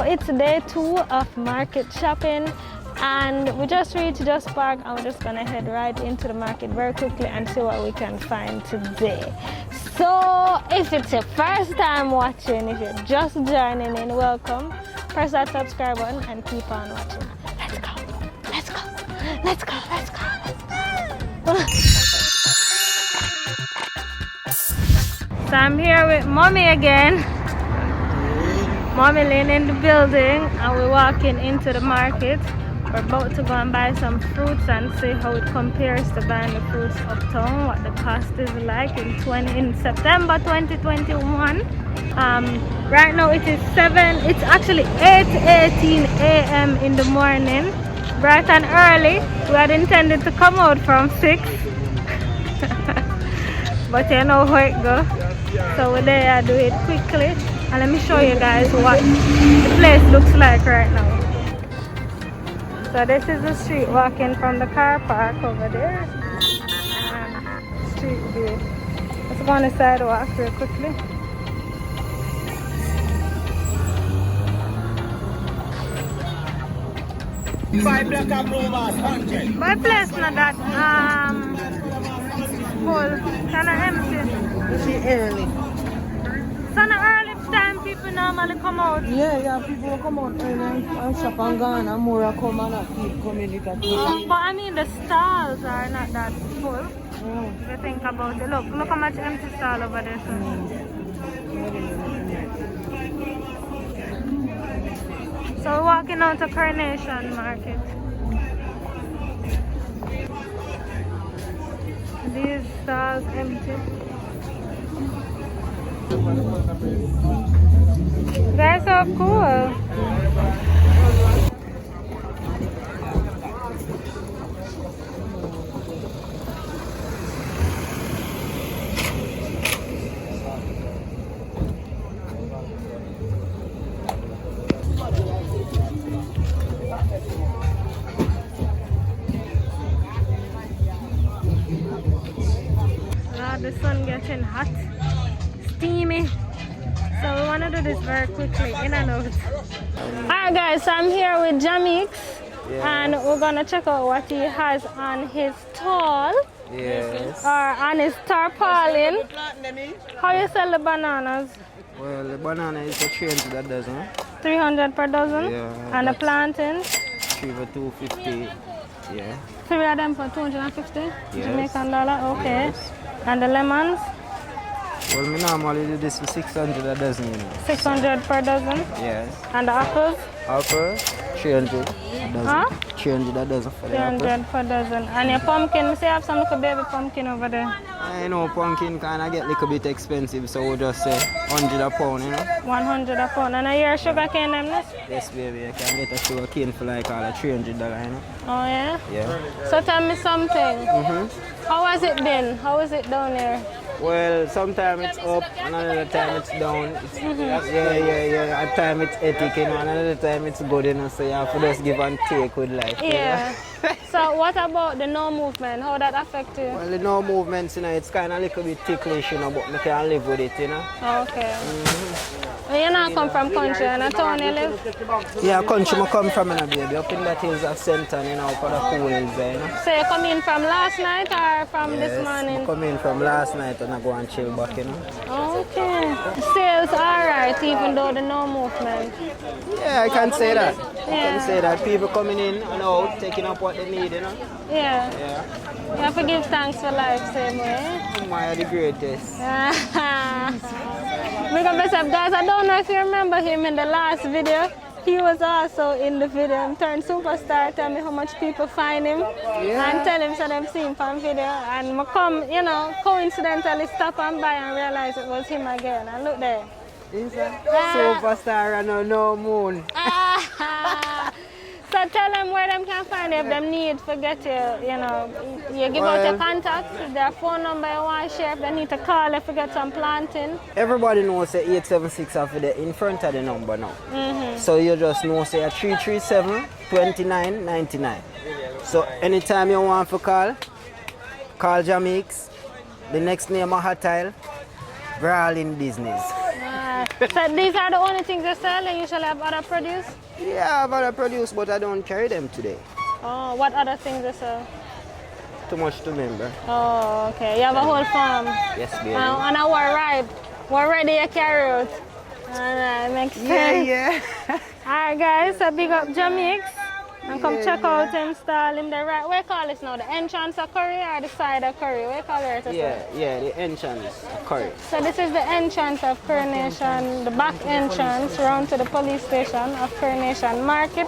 It's day 2 of market shopping and we just reached Just Park and we're just gonna head right into the market very quickly and see what we can find today. So if it's your first time watching, if you're just joining in, welcome. Press that subscribe button and keep on watching. Let's go, let's go, let's go, let's go, let's go. So I'm here with Mommy again. FAMIELIN in the building and we're walking into the market. We're about to go and buy some fruits and see how it compares to buying the fruits uptown, what the cost is like in September 2021. Right now it's actually 8:18 a.m. in the morning, bright and early. We had intended to come out from 6 but you know how it goes. So we're there, do it quickly. And let me show you guys what the place looks like right now. So this is the street, walking from the car park over there. And street view. Let's go on the sidewalk real quickly. My place not that full, kind of empty. It's early. So not early time people normally come out. Yeah, people will come out early and shop and gone and more come and keep coming because but I mean the stalls are not that full. If you think about it. Look how much empty stall over there. So we're walking out to Coronation Market. These stalls empty. That's so cool. The sun getting hot, steamy. So we want to do this very quickly, in and out. Alright guys, so I'm here with Jamix, and we're gonna check out what he has on his stall. Yes. Or on his tarpaulin. How you sell the bananas? Well, the banana is a 300 a dozen. 300 per dozen? Yeah. And the plantains? 3 for 250. Yeah. 3 of them for 250? Yes. Jamaican dollar? Okay. Yes. And the lemons? Well, we normally do this for 600 a dozen, you know. 600 per dozen? Yes. And the apples? Apple, 300 a dozen. Huh? 300 a dozen for the apple. 300 per dozen. And your pumpkin, we see you have some little baby pumpkin over there. I know pumpkin kind of get a little bit expensive, so we'll just say 100 a pound, you know. 100 a pound. And your sugar cane them this? Yes, baby, you can get a sugar cane for like all $300, you know. Oh yeah? Yeah. So tell me something. How has it been? How is it down here? Well, sometimes it's up, another time it's down. Yeah. At time it's ethic, you know, another time it's good, you know, so you have to just give and take with life. Yeah. So what about the no movement? How that affect you? Well, the no movements, you know, it's kind of a little bit ticklish, you know, but I can live with it, you know. Okay. And you not come from country, and a town you live? Yeah, country I come from, you know, baby. Up in that hills of Center, you know, for the cool hills there, you know. So you come in from last night or from this morning? I come in from last night and I go and chill back, you know. Okay. Sales alright, even though the no movement. Yeah, I can say that. I Yeah. can say that. People coming in and out, taking up what they need, you know. Yeah. Yeah. You have to give thanks for life, same way. My are the greatest. Big up yourself, guys. I don't know if you remember him in the last video. He was also in the video. He turned superstar. Tell me how much people find him. Yeah. And tell him so them see him from video. And I come, you know, coincidentally stop and by and realize it was him again. And look there. He's a superstar and no moon. So So tell them where them can find you if them need to get you, you know, you give out your contacts, if their phone number you want to share, if they need to call if you get some planting. Everybody knows that 876 are in front of the number now. So you just know say 337 2999. So anytime you want to call Jamaica. The next name of Hot Tile, we're all in business. So these are the only things you sell, and you usually have other produce? Yeah, I have other produce, but I don't carry them today. Oh, what other things you sell? Too much to remember. Oh, okay. You have a whole farm? Yes, baby. And we're ripe. We're ready to carry out. Alright, makes sense. Yeah. Alright guys, so big up Jamaica. And come check out him stall in the right. Where call this now? The entrance of Curry or the side of Curry? Where call it? Yeah, the entrance of Curry. So this is the entrance of Coronation, the back entrance round to the police station of Coronation Market.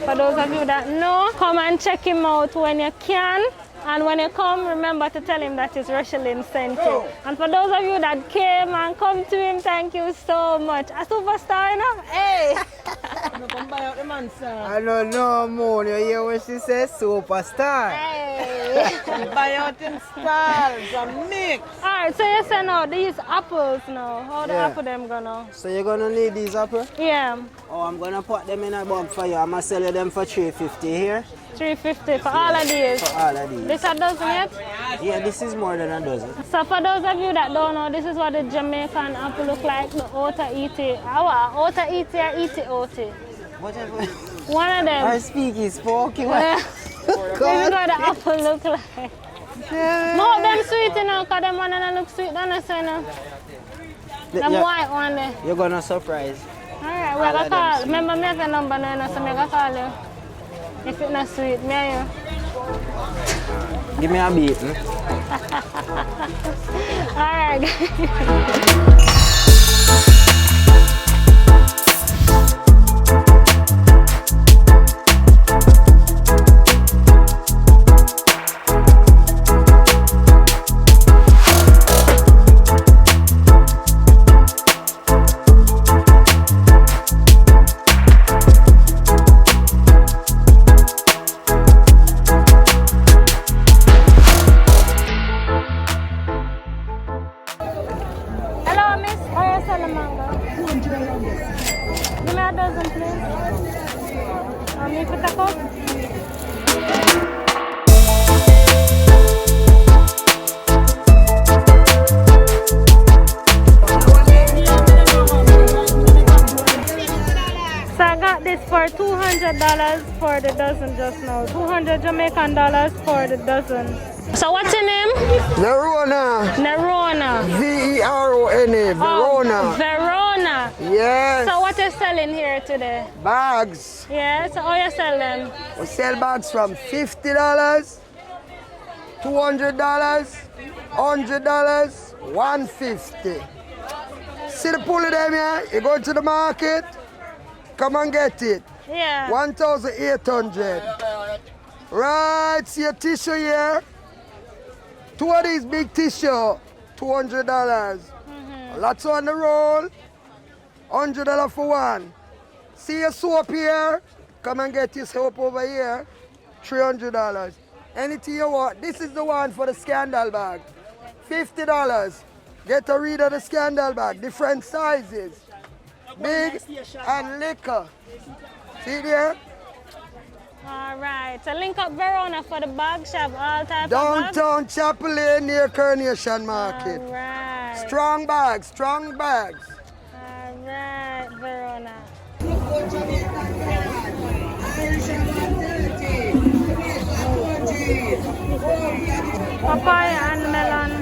For those of you that know, come and check him out when you can. And when you come, remember to tell him that it's Rochielin sent you. And for those of you that came and come to him, thank you so much. A superstar, you know? Hey! Come buy out the man, sir. I don't know, Moon. You hear what she says? Superstar. Hey! Buy out them stalls and mix. Alright, so you send out these apples now. How the apple them gonna? So you're gonna need these apples? Yeah. Oh, I'm gonna put them in a bag for you. I'm gonna sell you them for $3.50 here. $3.50 for all of these. For all of these. This a dozen yet? Yeah, this is more than a dozen. So for those of you that don't know, this is what the Jamaican apple look like. The outer eaty. Outer eaty or eaty outy? Whatever. One of them. Our speak is spoken. This is what the apple look like. More them sweet, you know, because them one don't look sweet, don't you say, you know? Them white one there. You're gonna surprise. Alright, we're gonna call. Remember me have a number now, so I'm gonna call you. If it's not sweet, me and you. Give me a beat. Alright. For $200 for the dozen just now. 200 Jamaican dollars for the dozen. So what's your name? Verona. Verona. Verona. Verona. Oh, Verona. Yes. So what you selling here today? Bags. Yeah, so how you sell them? We sell bags from $50, $200, $100, $150. See the pull of them here? You go to the market, come and get it. Yeah. 1,800. Right, see a tissue here? Two of these big tissue, $200. Lots on the roll, $100 for one. See a soap here? Come and get your soap over here, $300. Anything you want. This is the one for the scandal bag, $50. Get a read of the scandal bag, different sizes, big and liquor. See there? All right. So link up Verona for the bag shop, all type of Downtown Kingston near Coronation Market. All right. Strong bags, strong bags. All right, Verona. Papaya and melon.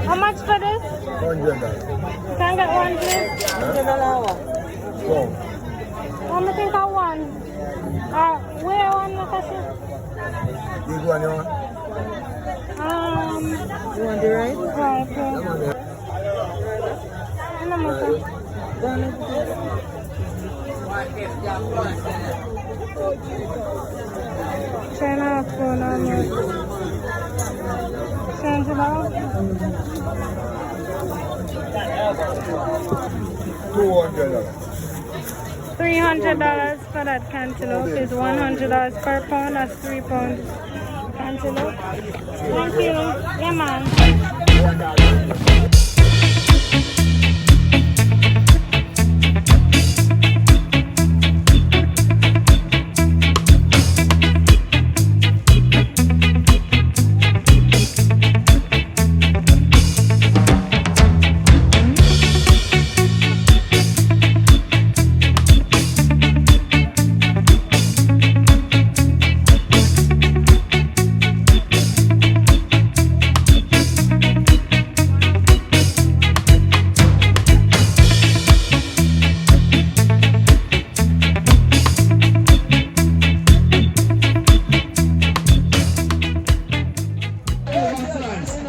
How much for this? $100. You can get one, please? $100. I'm think I one. Where one, Natasha? This one you want? You want the right? Right, okay. China phone on it. Change it out. $300 for that cantaloupe is $100 per pound. That's 3 pounds cantaloupe. Thank you. Yeah, man.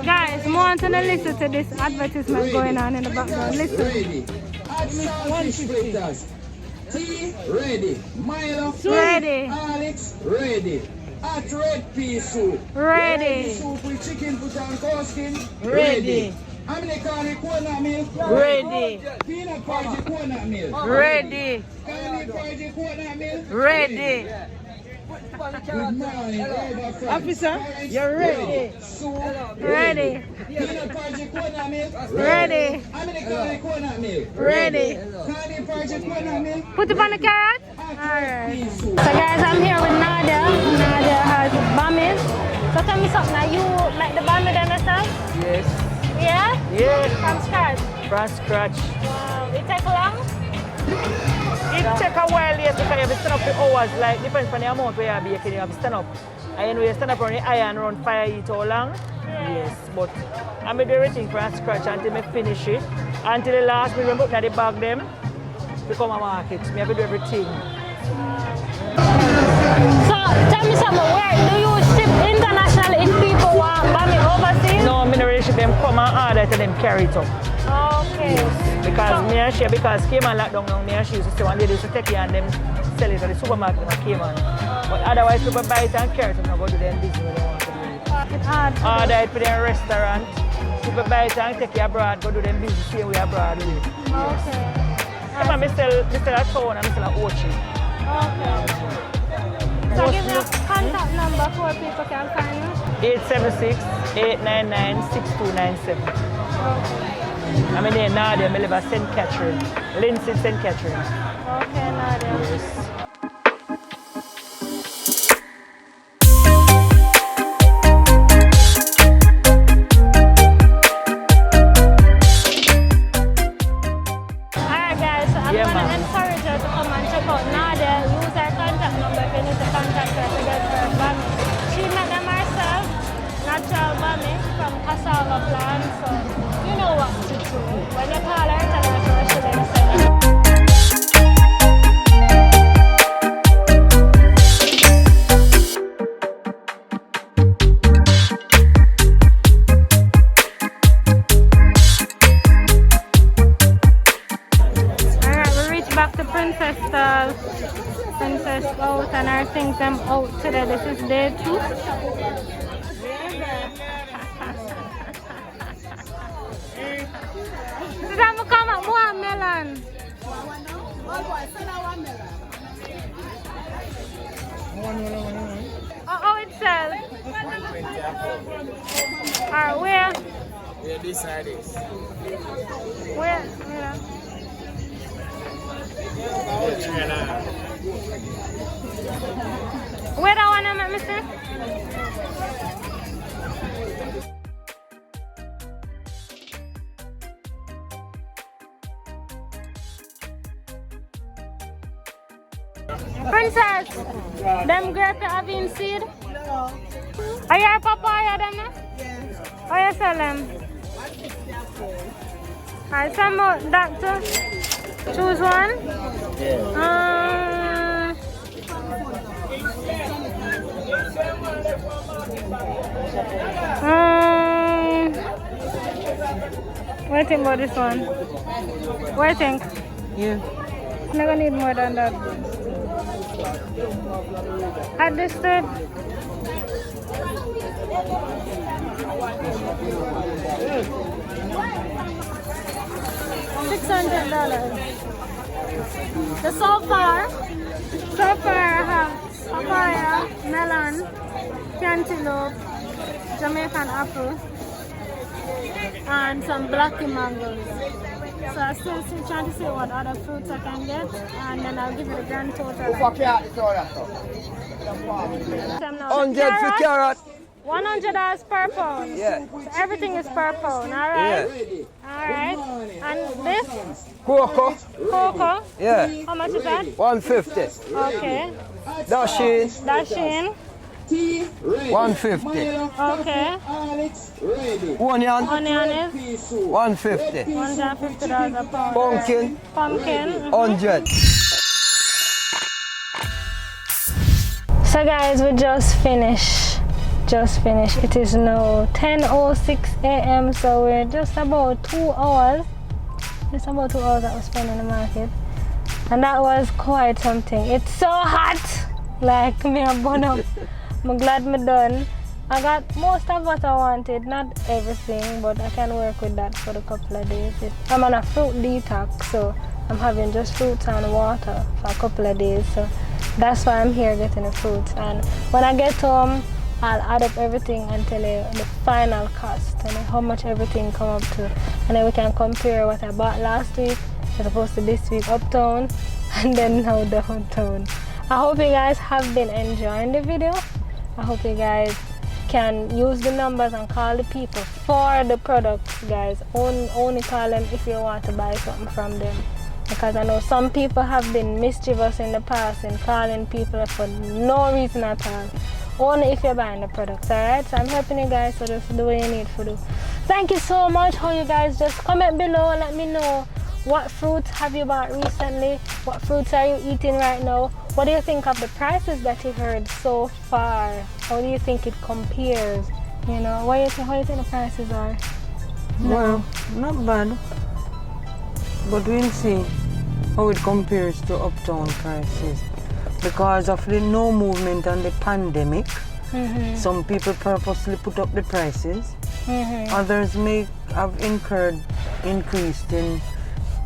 Guys, more to listen to this advertisement going on in the background. Listen. Ready. Splitters. Tea ready. Milo Ready. Alex ready. Hot red pea soup. Ready. Soup with chicken foot and cow skin. Ready. American coconut milk. Ready. Peanut butter coconut milk. Ready. Candy butter coconut milk. Ready. Good morning, Officer, you're ready. Soup. Ready. Peanut butter coconut milk. Ready. American coconut milk. Ready. Candy butter coconut milk. Put it on the carrot. Alright. Pea soup. So guys, I'm here with Nadia. Nadia has bummies. So tell me something. Now you make the bummy them yourself? Yes. Yeah? Yes. From scratch. From scratch. Wow. It take long? It take a while, yes, because you have to stand up for hours, like depends on the amount where you are baking, you have to stand up. And when you stand up on the iron around fire heat how long? Yes, but I'm going to do everything from scratch until I finish it. Until the last minute, when I put the bag them, become a market. I have to do everything. So tell me something. Where do you ship internationally if people want bummy overseas? No, I'm in a relationship, them come and order to them carry it up. Okay. Because me and she, because Cayman lockdown now, me and she used to say one day they used to take it and them sell it at the supermarket in Cayman. But otherwise people buy it and carry it and go to them business where they want to do it. Order it for their restaurant. People buy it and take it abroad, go do them business same way abroad with it. Okay. Yes. I sell a town and I sell a Ochi. Okay. So give me a contact number for people can find you. 876-899-6297. Okay. I'm in there Nadia, I live at St. Catherine. Lindsay St. Catherine. Okay, Nadia. Yes. Alright guys, so I'm going to encourage you to come and check out Nadia. Use her contact number if you need to contact her to get her bummy. She made them herself, natural bummy from cassava plant, so you know what to do. When you call her, tell her to Rochielin send her. Back to Princess stall. Princess out and our things them out today. This is day 2. This time we come up more melon. Oh, it sells. Alright, where? Yeah, this side is. Where? Yeah. Where that one at, mister? Princess, them grape you have in seed? No. Are you a papaya them? Yes. How you sell them? Alright, some more doctor. Choose one. What do you think about this one? What do you think? Yeah. I'm not gonna need more than that. At this stage, $600. So far I have papaya, melon, cantaloupe, Jamaican apple, and some blacky mangoes. So I still trying to see what other fruits I can get, and then I'll give you the grand total. 100 for carrot. $100 per pound. Yeah. So everything is per pound, alright? Yeah. Alright. And this? Cocoa. Cocoa? Yeah. How much is that? 150. Okay. Dashin. Dashin? 150. Okay. Onion. Onion is? 150. $150 a pound. Pumpkin. Pumpkin. 100. So guys, we just finished. It is now 10:06 a.m. so we're just about 2 hours. It's about 2 hours that we spent in the market, and that was quite something. It's so hot, like me a burn up. I'm glad me done. I got most of what I wanted, not everything, but I can work with that for a couple of days. I'm on a fruit detox, so I'm having just fruits and water for a couple of days, so that's why I'm here getting the fruits. And when I get home, I'll add up everything and tell you the final cost and how much everything come up to, and then we can compare what I bought last week as opposed to this week uptown and then now downtown. I hope you guys have been enjoying the video. I hope you guys can use the numbers and call the people for the products, guys. Only call them if you want to buy something from them, because I know some people have been mischievous in the past in calling people for no reason at all. Only if you're buying the products, alright? So I'm helping you guys, so just do what you need to do. Thank you so much. How you guys, just comment below and let me know what fruits have you bought recently, what fruits are you eating right now, what do you think of the prices that you heard so far, how do you think it compares, you know, how do you think the prices are? Well, not bad, but we'll see how it compares to uptown prices. Because of the no movement and the pandemic, some people purposely put up the prices. Others may have increased in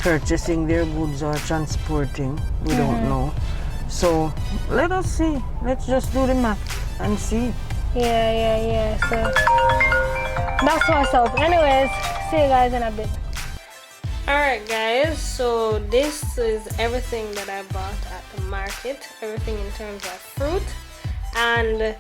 purchasing their goods or transporting. We don't know. So let us see. Let's just do the math and see. Yeah. So that's what's up. Anyways, see you guys in a bit. Alright guys, so this is everything that I bought at the market, everything in terms of fruit. And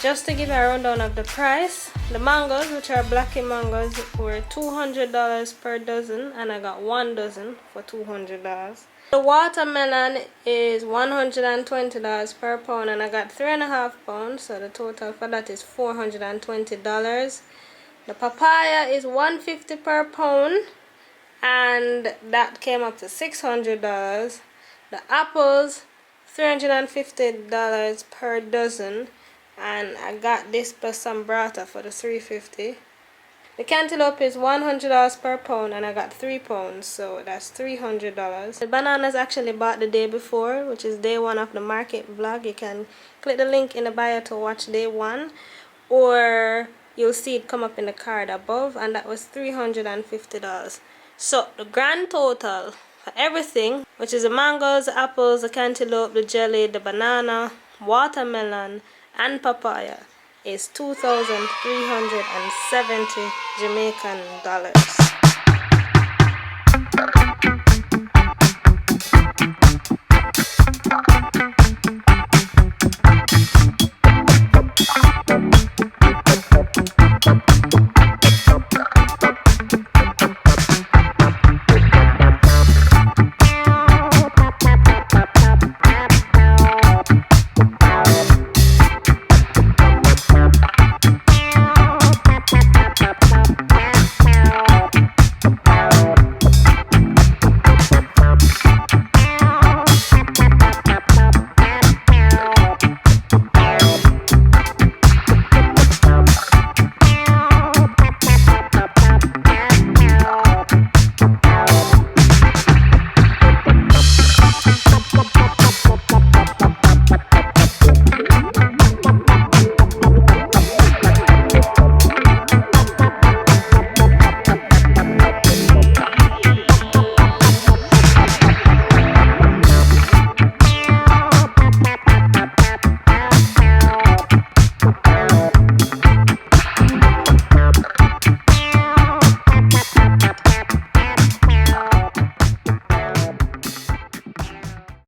just to give a rundown of the price, the mangoes, which are blacky mangoes, were $200 per dozen, and I got 1 dozen for $200. The watermelon is $120 per pound, and I got 3.5 pounds, so the total for that is $420. The papaya is $150 per pound, and that came up to $600. The apples, $350 per dozen, and I got this plus some burrata for the $350. The cantaloupe is $100 per pound, and I got 3 pounds, so that's $300. The bananas actually bought the day before, which is day 1 of the market vlog. You can click the link in the bio to watch day 1, or you'll see it come up in the card above, and that was $350. So the grand total for everything, which is the mangoes, the apples, the cantaloupe, the jelly, the banana, watermelon, and papaya, is 2,370 Jamaican dollars.